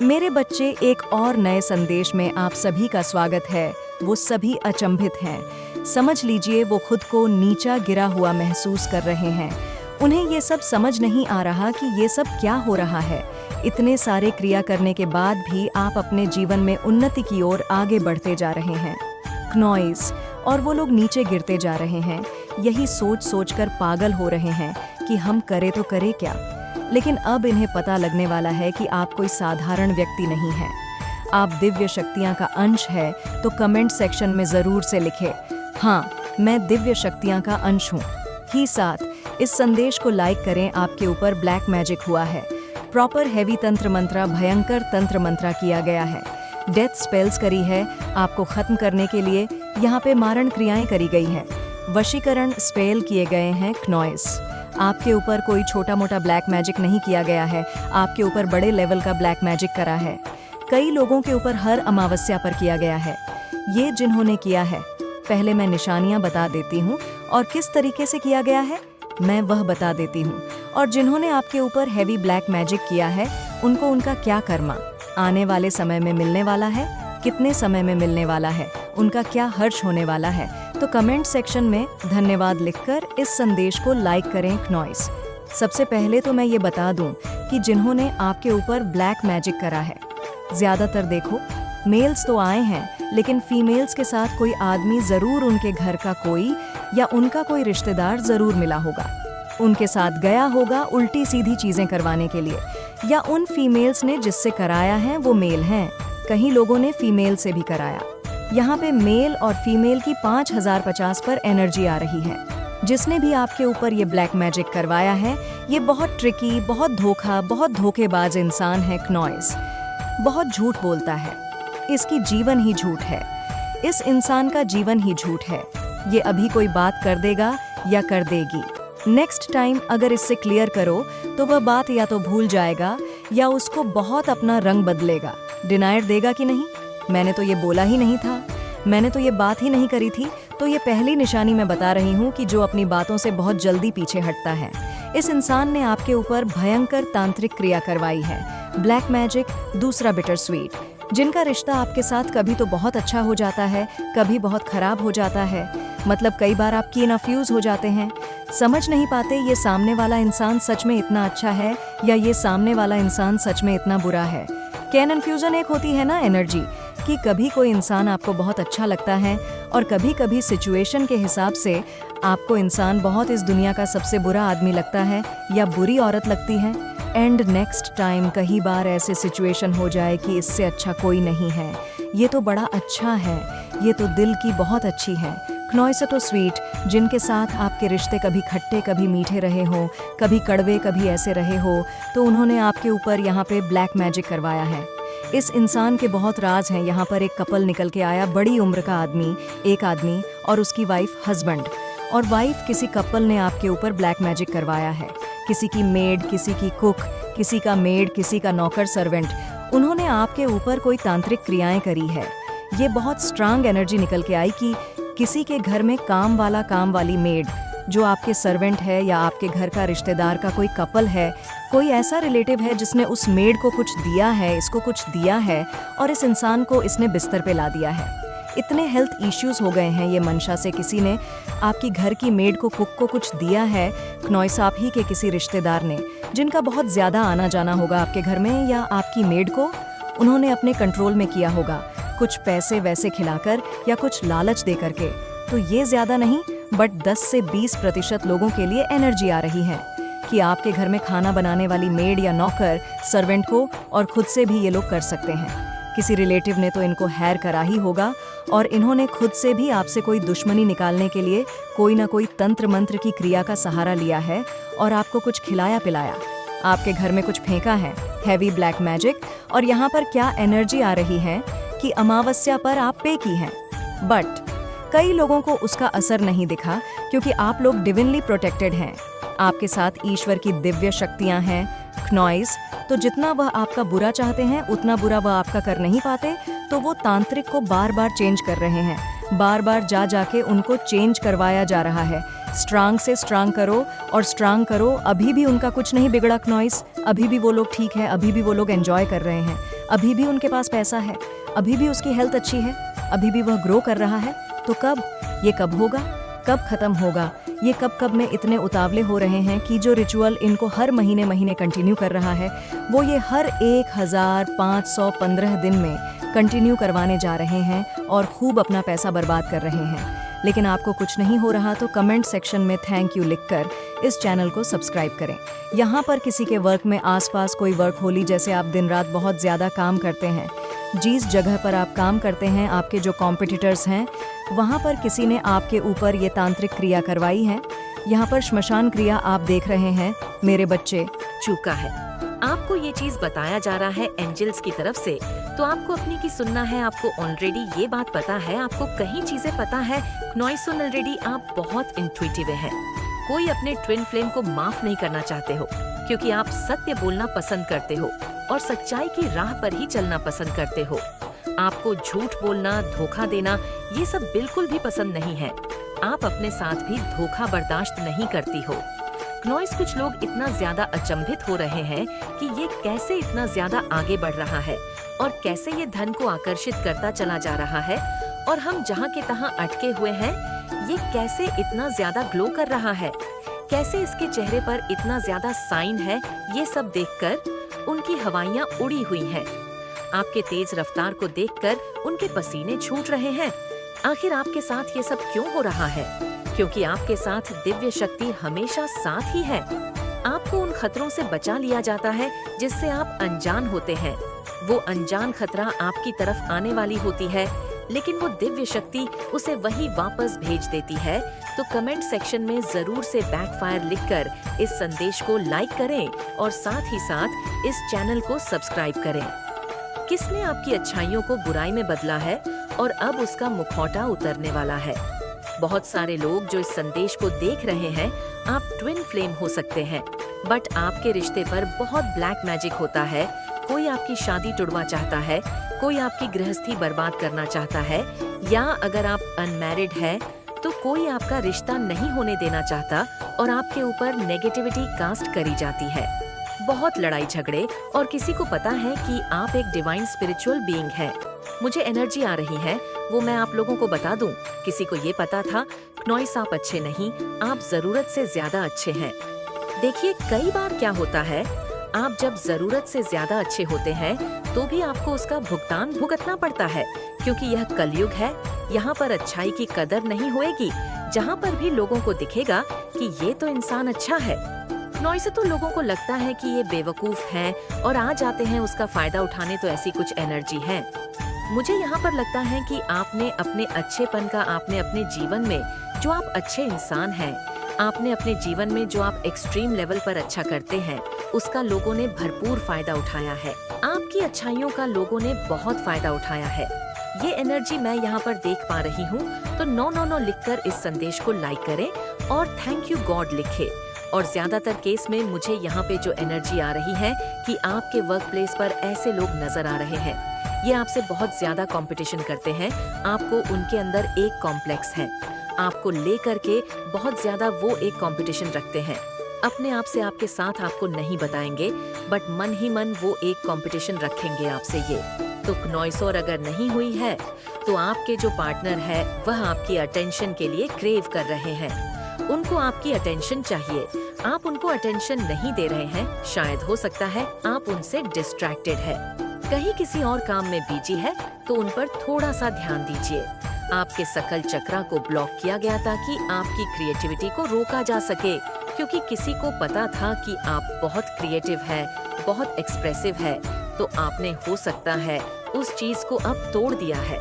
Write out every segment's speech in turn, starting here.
मेरे बच्चे, एक और नए संदेश में आप सभी का स्वागत है। वो सभी अचंभित हैं। समझ लीजिए, वो खुद को नीचा गिरा हुआ महसूस कर रहे हैं। उन्हें ये सब समझ नहीं आ रहा कि ये सब क्या हो रहा है। इतने सारे क्रिया करने के बाद भी आप अपने जीवन में उन्नति की ओर आगे बढ़ते जा रहे हैं। क्नॉइस और वो लोग नीचे गिरते जा रहे हैं। यही सोच सोचकर पागल हो रहे हैं कि हम करें तो करें क्या। लेकिन अब इन्हें पता लगने वाला है कि आप कोई साधारण व्यक्ति नहीं हैं। आप दिव्य शक्तियां का अंश है, तो कमेंट सेक्शन में जरूर से लिखें, हाँ, मैं दिव्य शक्तियां का अंश हूँ। ही साथ इस संदेश को लाइक करें। आपके ऊपर ब्लैक मैजिक हुआ है। प्रॉपर हैवी तंत्र मंत्रा, भयंकर तंत्र मंत्रा किया गया है। डेथ स्पेल्स करी है आपको खत्म करने के लिए। यहाँ पे मारण क्रियाएं करी गई है। वशीकरण स्पेल किए गए हैं। क्नॉइस, आपके ऊपर कोई छोटा मोटा ब्लैक मैजिक नहीं किया गया है। आपके ऊपर बड़े लेवल का ब्लैक मैजिक करा है। कई लोगों के ऊपर हर अमावस्या पर किया गया है। ये जिन्होंने किया है, पहले मैं निशानियां बता देती हूँ और किस तरीके से किया गया है मैं वह बता देती हूँ। और जिन्होंने आपके ऊपर हैवी ब्लैक मैजिक किया है, उनको उनका क्या कर्मा आने वाले समय में मिलने वाला है, कितने समय में मिलने वाला है, उनका क्या हर्ष होने वाला है, तो कमेंट सेक्शन में धन्यवाद लिखकर इस संदेश को लाइक करें। क्नॉइस, सबसे पहले तो मैं ये बता दूं कि जिन्होंने आपके ऊपर ब्लैक मैजिक करा है, ज्यादातर देखो मेल्स तो आए हैं, लेकिन फीमेल्स के साथ कोई आदमी जरूर उनके घर का कोई या उनका कोई रिश्तेदार जरूर मिला होगा। उनके साथ गया होगा उल्टी सीधी चीजें करवाने के लिए, या उन फीमेल्स ने जिससे कराया है वो मेल हैं। कहीं लोगों ने फीमेल से भी कराया। यहाँ पे मेल और फीमेल की 5050 पर एनर्जी आ रही है। जिसने भी आपके ऊपर ये ब्लैक मैजिक करवाया है, ये बहुत ट्रिकी, बहुत धोखा, बहुत धोखेबाज इंसान है। क्नॉइस बहुत झूठ बोलता है। इसकी जीवन ही झूठ है। इस इंसान का जीवन ही झूठ है। ये अभी कोई बात कर देगा या कर देगी। नेक्स्ट टाइम अगर इससे क्लियर करो तो वह बात या तो भूल जाएगा या उसको बहुत अपना रंग बदलेगा। डिनायर देगा कि नहीं, मैंने तो ये बोला ही नहीं था, मैंने तो ये बात ही नहीं करी थी। तो ये पहली निशानी मैं बता रही हूँ कि जो अपनी बातों से बहुत जल्दी पीछे हटता है। इस इंसान ने आपके ऊपर भयंकर तांत्रिक क्रिया करवाई है। ब्लैक मैजिक, दूसरा बिटर स्वीट। जिनका रिश्ता आपके साथ कभी तो बहुत अच्छा हो जाता है, कभी बहुत खराब हो जाता है। मतलब कई बार आप कीन फ्यूज हो जाते हैं। समझ नहीं पाते ये सामने वाला इंसान सच में इतना अच्छा है या ये सामने वाला इंसान सच में इतना बुरा है। कैन इन्फ्यूजन एक होती है ना एनर्जी, कि कभी कोई इंसान आपको बहुत अच्छा लगता है और कभी कभी सिचुएशन के हिसाब से आपको इंसान बहुत इस दुनिया का सबसे बुरा आदमी लगता है या बुरी औरत लगती है। एंड नेक्स्ट टाइम कई बार ऐसे सिचुएशन हो जाए कि इससे अच्छा कोई नहीं है, ये तो बड़ा अच्छा है, ये तो दिल की बहुत अच्छी है। क्नॉइस तो स्वीट, जिनके साथ आपके रिश्ते कभी खट्टे कभी मीठे रहे हो, कभी कड़वे कभी ऐसे रहे हो, तो उन्होंने आपके ऊपर यहाँ पे ब्लैक मैजिक करवाया है। इस इंसान के बहुत राज हैं। यहाँ पर एक कपल निकल के आया, बड़ी उम्र का आदमी, एक आदमी और उसकी वाइफ, हस्बैंड और वाइफ। किसी कपल ने आपके ऊपर ब्लैक मैजिक करवाया है। किसी की मेड, किसी की कुक, किसी का मेड, किसी का नौकर सर्वेंट, उन्होंने आपके ऊपर कोई तांत्रिक क्रियाएं करी है। ये बहुत स्ट्रांग एनर्जी निकल के आई कि किसी के घर में काम वाला, काम वाली मेड जो आपके सर्वेंट है, या आपके घर का रिश्तेदार का कोई कपल है, कोई ऐसा रिलेटिव है जिसने उस मेड को कुछ दिया है, इसको कुछ दिया है और इस इंसान को इसने बिस्तर पे ला दिया है। इतने हेल्थ इश्यूज हो गए हैं ये मंशा से, किसी ने आपकी घर की मेड को, कुक को कुछ दिया है। क्नॉइस आप ही के किसी रिश्तेदार ने, जिनका बहुत ज्यादा आना जाना होगा आपके घर में, या आपकी मेड को उन्होंने अपने कंट्रोल में किया होगा, कुछ पैसे वैसे खिलाकर या कुछ लालच दे करके। तो ये ज्यादा नहीं बट 10 से 20% लोगों के लिए एनर्जी आ रही है कि आपके घर में खाना बनाने वाली मेड या नौकर सर्वेंट को, और खुद से भी ये लोग कर सकते हैं। किसी रिलेटिव ने तो इनको हैर करा ही होगा और इन्होंने खुद से भी आपसे कोई दुश्मनी निकालने के लिए कोई ना कोई तंत्र मंत्र की क्रिया का सहारा लिया है और आपको कुछ खिलाया पिलाया, आपके घर में कुछ फेंका है, हैवी ब्लैक मैजिक। और यहाँ पर क्या एनर्जी आ रही है कि अमावस्या पर आप पे की हैं, बट कई लोगों को उसका असर नहीं दिखा क्योंकि आप लोग डिविनली प्रोटेक्टेड हैं। आपके साथ ईश्वर की दिव्य शक्तियां हैं। क्नॉइस, तो जितना वह आपका बुरा चाहते हैं उतना बुरा वह आपका कर नहीं पाते, तो वो तांत्रिक को बार बार चेंज कर रहे हैं। बार बार जा जाके उनको चेंज करवाया जा रहा है। स्ट्रांग से स्ट्रांग करो और स्ट्रांग करो, अभी भी उनका कुछ नहीं बिगड़ा। क्नॉइस, अभी भी वो लोग ठीक है, अभी भी वो लोग एंजॉय कर रहे हैं, अभी भी उनके पास पैसा है, अभी भी उसकी हेल्थ अच्छी है, अभी भी वह ग्रो कर रहा है। तो कब ये कब होगा, कब खत्म होगा? ये कब में इतने उतावले हो रहे हैं कि जो रिचुअल इनको हर महीने कंटिन्यू कर रहा है, वो ये हर 1515 दिन में कंटिन्यू करवाने जा रहे हैं और खूब अपना पैसा बर्बाद कर रहे हैं। लेकिन आपको कुछ नहीं हो रहा तो कमेंट सेक्शन में थैंक यू लिखकर इस चैनल को सब्सक्राइब करें। यहाँ पर किसी के वर्क में आसपास कोई वर्क होली, जैसे आप दिन रात बहुत ज़्यादा काम करते हैं, जिस जगह पर आप काम करते हैं आपके जो कॉम्पिटिटर्स हैं, वहाँ पर किसी ने आपके ऊपर ये तांत्रिक क्रिया करवाई है। यहाँ पर श्मशान क्रिया आप देख रहे हैं मेरे बच्चे। चूका है, आपको ये चीज बताया जा रहा है एंजल्स की तरफ से, तो आपको अपनी की सुनना है। आपको ऑलरेडी ये बात पता है, आपको कई चीजें पता है। नॉइसन ऑलरेडी आप बहुत इंट्यूटिव हैं। कोई अपने ट्विन फ्लेम को माफ नहीं करना चाहते हो, क्योंकि आप सत्य बोलना पसंद करते हो और सच्चाई की राह पर ही चलना पसंद करते हो। आपको झूठ बोलना, धोखा देना, ये सब बिल्कुल भी पसंद नहीं है। आप अपने साथ भी धोखा बर्दाश्त नहीं करती हो। क्नॉइस, कुछ लोग इतना ज्यादा अचंभित हो रहे हैं कि ये कैसे इतना ज्यादा आगे बढ़ रहा है और कैसे ये धन को आकर्षित करता चला जा रहा है, और हम जहाँ के तहाँ अटके हुए हैं, ये कैसे इतना ज्यादा ग्लो कर रहा है, कैसे इसके चेहरे पर इतना ज्यादा साइन है। ये सब देखकर उनकी हवाइयाँ उड़ी हुई हैं। आपके तेज रफ्तार को देखकर उनके पसीने छूट रहे हैं। आखिर आपके साथ ये सब क्यों हो रहा है? क्योंकि आपके साथ दिव्य शक्ति हमेशा साथ ही है। आपको उन खतरों से बचा लिया जाता है जिससे आप अनजान होते हैं। वो अनजान खतरा आपकी तरफ आने वाली होती है, लेकिन वो दिव्य शक्ति उसे वही वापस भेज देती है। तो कमेंट सेक्शन में जरूर से बैकफायर लिखकर इस संदेश को लाइक करें और साथ ही साथ इस चैनल को सब्सक्राइब करें। किसने आपकी अच्छाइयों को बुराई में बदला है और अब उसका मुखौटा उतरने वाला है? बहुत सारे लोग जो इस संदेश को देख रहे हैं, आप ट्विन फ्लेम हो सकते हैं, बट आपके रिश्ते पर बहुत ब्लैक मैजिक होता है। कोई आपकी शादी टुड़वा चाहता है, कोई आपकी गृहस्थी बर्बाद करना चाहता है, या अगर आप अनमैरिड हैं तो कोई आपका रिश्ता नहीं होने देना चाहता और आपके ऊपर नेगेटिविटी कास्ट करी जाती है। बहुत लड़ाई झगड़े, और किसी को पता है कि आप एक डिवाइन स्पिरिचुअल बीइंग हैं। मुझे एनर्जी आ रही है, वो मैं आप लोगों को बता दूं। किसी को ये पता था, क्नॉइस आप अच्छे नहीं, आप जरूरत से ज्यादा अच्छे हैं। देखिए, कई बार क्या होता है, आप जब जरूरत से ज्यादा अच्छे होते हैं तो भी आपको उसका भुगतान भुगतना पड़ता है, क्योंकि यह कलयुग है। यहाँ पर अच्छाई की कदर नहीं होएगी। जहाँ पर भी लोगों को दिखेगा कि ये तो इंसान अच्छा है, क्नॉइस से तो लोगों को लगता है कि ये बेवकूफ हैं और आ जाते हैं उसका फायदा उठाने। तो ऐसी कुछ एनर्जी है। मुझे यहाँ पर लगता है कि आपने अपने अच्छेपन का, आपने अपने जीवन में जो आप अच्छे इंसान हैं, आपने अपने जीवन में जो आप एक्सट्रीम लेवल पर अच्छा करते हैं, उसका लोगों ने भरपूर फायदा उठाया है। आपकी अच्छाइयों का लोगों ने बहुत फायदा उठाया है। ये एनर्जी मैं यहाँ पर देख पा रही हूँ। तो 999 लिखकर इस संदेश को लाइक करें और थैंक यू गॉड लिखे। और ज्यादातर केस में मुझे यहाँ पे जो एनर्जी आ रही है कि आपके वर्क प्लेस पर ऐसे लोग नजर आ रहे हैं, ये आपसे बहुत ज्यादा कंपटीशन करते हैं। आपको उनके अंदर एक कॉम्प्लेक्स है, आपको लेकर के बहुत ज्यादा वो एक कंपटीशन रखते हैं। अपने आप से आपके साथ आपको नहीं बताएंगे, बट मन ही मन वो एक कंपटीशन रखेंगे आपसे। ये तो क्नॉइस, और अगर नहीं हुई है तो आपके जो पार्टनर है वह आपकी अटेंशन के लिए क्रेव कर रहे हैं। उनको आपकी अटेंशन चाहिए, आप उनको अटेंशन नहीं दे रहे हैं। शायद हो सकता है आप उनसे डिस्ट्रैक्टेड है, कहीं किसी और काम में बिजी है, तो उन पर थोड़ा सा ध्यान दीजिए। आपके सकल चक्रा को ब्लॉक किया गया ताकि आपकी क्रिएटिविटी को रोका जा सके, क्योंकि किसी को पता था कि आप बहुत क्रिएटिव है, बहुत एक्सप्रेसिव है, तो आपने हो सकता है उस चीज को अब तोड़ दिया है।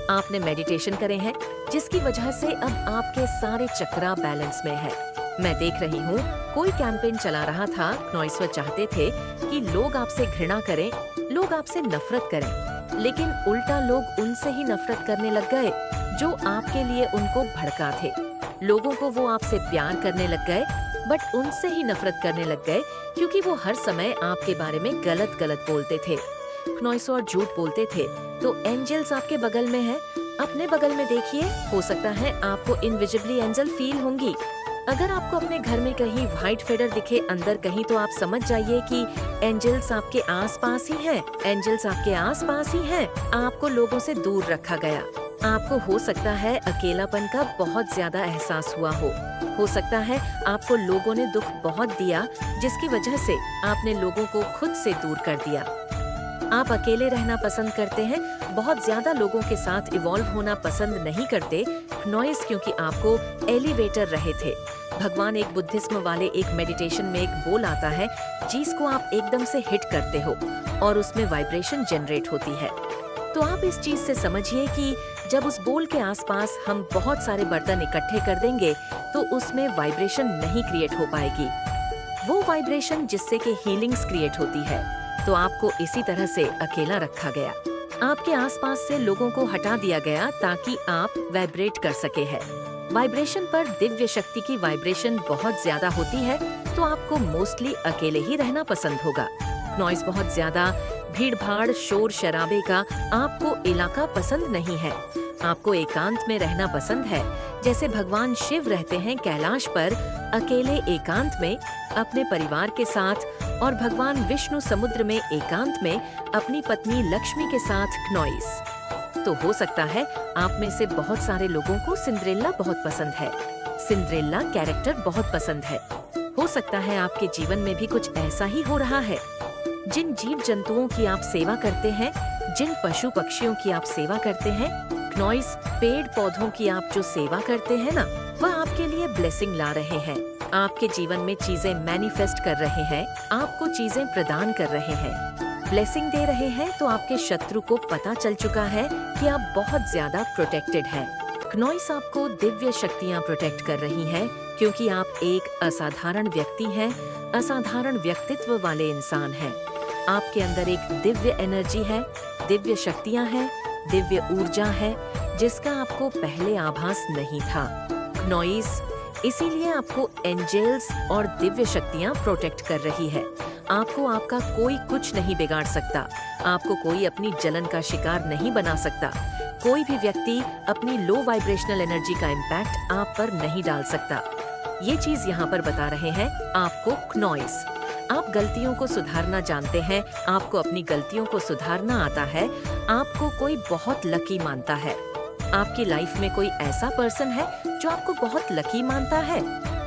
आपने मेडिटेशन करे हैं, जिसकी वजह से अब आपके सारे चक्रा बैलेंस में है। मैं देख रही हूँ कोई कैंपेन चला रहा था, क्नॉइसवर चाहते थे कि लोग आपसे घृणा करें, लोग आपसे नफरत करें, लेकिन उल्टा लोग उनसे ही नफरत करने लग गए जो आपके लिए उनको भड़का थे। लोगों को वो आपसे प्यार करने लग गए, बट उनसे ही नफरत करने लग गए, क्योंकि वो हर समय आपके बारे में गलत गलत बोलते थे, क्नॉइसवर झूठ बोलते थे। तो एंजल्स आपके बगल में है, अपने बगल में देखिए, हो सकता है आपको इनविजिबली एंजल फील होंगी। अगर आपको अपने घर में कहीं व्हाइट फेदर दिखे अंदर कहीं, तो आप समझ जाइए कि एंजल्स आपके आसपास ही हैं। एंजल्स आपके आसपास ही हैं। आपको लोगों से दूर रखा गया। आपको हो सकता है अकेलापन का बहुत ज्यादा एहसास हुआ हो सकता है आपको लोगों ने दुख बहुत दिया, जिसकी वजह से आपने लोगों को खुद से दूर कर दिया। आप अकेले रहना पसंद करते हैं, बहुत ज्यादा लोगों के साथ इवॉल्व होना पसंद नहीं करते नॉइस, क्योंकि आपको एलिवेटर रहे थे। भगवान एक बुद्धिज्म वाले एक मेडिटेशन में एक बोल आता है जिसको आप एकदम से हिट करते हो और उसमें वाइब्रेशन जनरेट होती है। तो आप इस चीज से समझिए कि जब उस बोल के आसपास हम बहुत सारे बर्तन इकट्ठे कर देंगे तो उसमें वाइब्रेशन नहीं क्रिएट हो पाएगी, वो वाइब्रेशन जिससे कि हीलिंग्स क्रिएट होती है। तो आपको इसी तरह से अकेला रखा गया। आपके आसपास से लोगों को हटा दिया गया ताकि आप वाइब्रेट कर सके हैं। वाइब्रेशन पर दिव्य शक्ति की वाइब्रेशन बहुत ज्यादा होती है, तो आपको मोस्टली अकेले ही रहना पसंद होगा। नॉइज बहुत ज्यादा भीड़ भाड़ शोर शराबे का आपको इलाका पसंद नहीं है। आपको एकांत में रहना पसंद है, जैसे भगवान शिव रहते हैं कैलाश पर अकेले एकांत में अपने परिवार के साथ, और भगवान विष्णु समुद्र में एकांत में अपनी पत्नी लक्ष्मी के साथ नॉइस। तो हो सकता है आप में से बहुत सारे लोगों को सिंड्रेला बहुत पसंद है। सिंड्रेला कैरेक्टर बहुत पसंद है। हो सकता है आपके जीवन में भी कुछ ऐसा ही हो रहा है। जिन जीव जंतुओं की आप सेवा करते हैं, जिन पशु पक्षियों की आप सेवा करते हैं, नॉइस पेड़ पौधों की आप जो सेवा करते हैं ना, वह आपके लिए ब्लेसिंग ला रहे हैं। आपके जीवन में चीजें मैनिफेस्ट कर रहे हैं, आपको चीजें प्रदान कर रहे हैं, ब्लेसिंग दे रहे हैं। तो आपके शत्रु को पता चल चुका है कि आप बहुत ज्यादा प्रोटेक्टेड हैं। नॉइस आपको दिव्य शक्तियाँ प्रोटेक्ट कर रही हैं, क्योंकि आप एक असाधारण व्यक्ति हैं, असाधारण व्यक्तित्व वाले इंसान हैं। आपके अंदर एक दिव्य एनर्जी है, दिव्य शक्तियाँ हैं, दिव्य ऊर्जा है, जिसका आपको पहले आभास नहीं था। नॉइस इसीलिए आपको एंजल्स और दिव्य शक्तियाँ प्रोटेक्ट कर रही है। आपको आपका कोई कुछ नहीं बिगाड़ सकता। आपको कोई अपनी जलन का शिकार नहीं बना सकता। कोई भी व्यक्ति अपनी लो वाइब्रेशनल एनर्जी का इम्पैक्ट आप पर नहीं डाल सकता। ये चीज यहाँ पर बता रहे हैं आपको नॉइस। आप गलतियों को सुधारना जानते हैं, आपको अपनी गलतियों को सुधारना आता है, आपको कोई बहुत लकी मानता है। आपकी लाइफ में कोई ऐसा पर्सन है जो आपको बहुत लकी मानता है।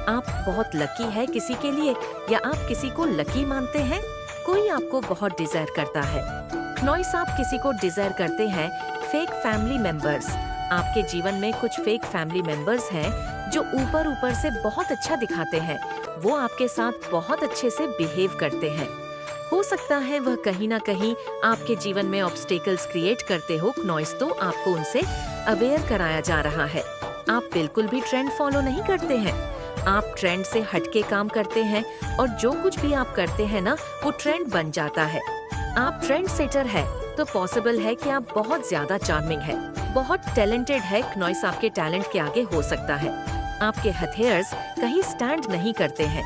आप बहुत लकी है किसी के लिए, या आप किसी को लकी मानते हैं। कोई आपको बहुत डिजायर करता है। नॉइस आप किसी को डिजायर करते हैं। फेक फैमिली मेंबर्स, आपके जीवन में कुछ फेक फैमिली मेंबर्स हैं जो ऊपर ऊपर से बहुत अच्छा दिखाते हैं। वो आपके साथ बहुत अच्छे से बिहेव करते हैं। हो सकता है वह कहीं ना कहीं आपके जीवन में ऑब्स्टेकल्स क्रिएट करते हो नॉइस, तो आपको उनसे अवेयर कराया जा रहा है। आप बिल्कुल भी ट्रेंड फॉलो नहीं करते हैं। आप ट्रेंड से हटके काम करते हैं, और जो कुछ भी आप करते हैं ना, वो ट्रेंड बन जाता है। आप ट्रेंड सेटर है, तो पॉसिबल है कि आप बहुत ज्यादा चार्मिंग है, बहुत टैलेंटेड है। नॉइस आपके टैलेंट के आगे हो सकता है। आपके हथियार्स कहीं स्टैंड नहीं करते हैं।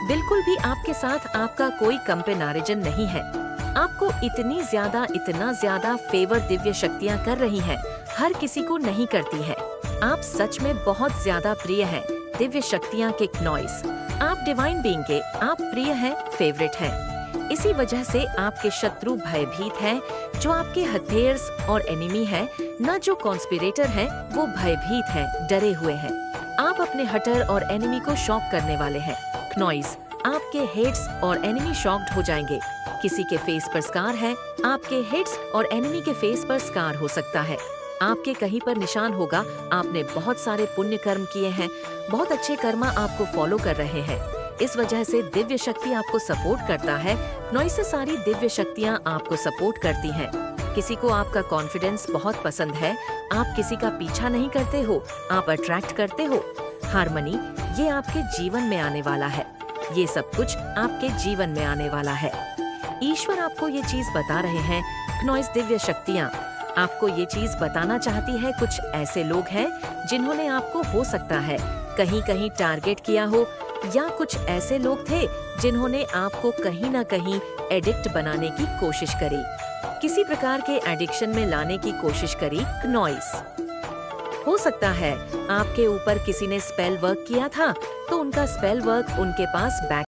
बिल्कुल भी आपके साथ आपका कोई कंपेरिजन नहीं है। आपको इतना ज्यादा फेवर दिव्य शक्तियाँ कर रही हैं, हर किसी को नहीं करती है। आप सच में बहुत ज्यादा प्रिय हैं दिव्य शक्तियाँ के नॉइस। आप डिवाइन बीइंग के आप प्रिय हैं, फेवरेट हैं। इसी वजह से आपके शत्रु भयभीत हैं। जो आपके हथियार्स और एनिमी हैं, न जो कॉन्स्पिरेटर हैं, वो भयभीत हैं, डरे हुए हैं। आप अपने हटर और एनिमी को शॉक करने वाले हैं। नॉइस आपके हेड्स और एनिमी शॉक्ड हो जाएंगे। किसी के फेस पर स्कार है, आपके हेड्स और एनिमी के फेस पर स्कार हो सकता है। आपके कहीं पर निशान होगा। आपने बहुत सारे पुण्य कर्म किए हैं, बहुत अच्छे कर्मा आपको फॉलो कर रहे हैं। इस वजह से दिव्य शक्ति आपको सपोर्ट करता है। नॉइस से सारी दिव्य शक्तियाँ आपको सपोर्ट करती हैं। किसी को आपका कॉन्फिडेंस बहुत पसंद है। आप किसी का पीछा नहीं करते हो, आप अट्रैक्ट करते हो। हार्मनी ये आपके जीवन में आने वाला है। ये सब कुछ आपके जीवन में आने वाला है। ईश्वर आपको ये चीज बता रहे हैं। नॉइस दिव्य शक्तियाँ आपको ये चीज बताना चाहती है। कुछ ऐसे लोग हैं जिन्होंने आपको हो सकता है कहीं कहीं टारगेट किया हो, या कुछ ऐसे लोग थे जिन्होंने आपको कहीं ना कहीं एडिक्ट बनाने की कोशिश करी, किसी प्रकार के एडिक्शन में लाने की कोशिश करी। नॉइस हो सकता है आपके ऊपर किसी ने स्पेल वर्क किया था, तो उनका स्पेल वर्क उनके पास बैक